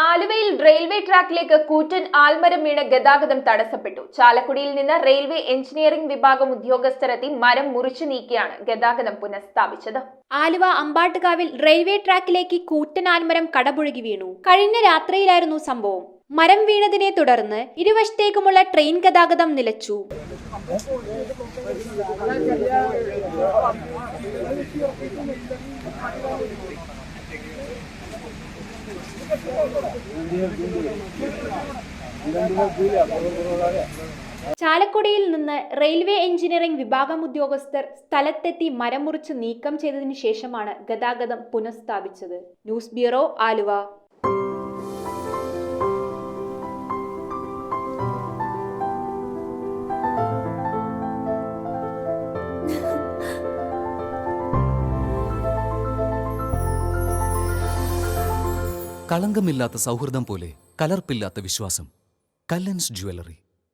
ആലുവയിൽ റെയിൽവേ ട്രാക്കിലേക്ക് കൂറ്റൻ ആൽമരം വീണ് ഗതാഗതം തടസ്സപ്പെട്ടു. ചാലക്കുടിയിൽ നിന്ന് റെയിൽവേ എഞ്ചിനീയറിംഗ് വിഭാഗം ഉദ്യോഗസ്ഥരെത്തി മരം മുറിച്ചു നീക്കിയാണ് ഗതാഗതം പുനഃസ്ഥാപിച്ചത്. ആലുവ അമ്പാട്ടുകാവിൽ റെയിൽവേ ട്രാക്കിലേക്ക് കൂറ്റൻ ആൽമരം കടപുഴകി വീണു. കഴിഞ്ഞ രാത്രിയിലായിരുന്നു സംഭവം. മരം വീണതിനെ തുടർന്ന് ഇരുവശത്തേക്കുമുള്ള ട്രെയിൻ ഗതാഗതം നിലച്ചു. ചാലക്കുടിയിൽ നിന്ന് റെയിൽവേ എഞ്ചിനീയറിംഗ് വിഭാഗം ഉദ്യോഗസ്ഥർ സ്ഥലത്തെത്തി മരം മുറിച്ച് നീക്കം ചെയ്തതിനു ശേഷമാണ് ഗതാഗതം പുനഃസ്ഥാപിച്ചത്. News bureau, Aluva. കളങ്കമില്ലാത്ത സൗഹൃദം പോലെ കലർപ്പില്ലാത്ത വിശ്വാസം. കല്ലൻസ് ജ്വല്ലറി.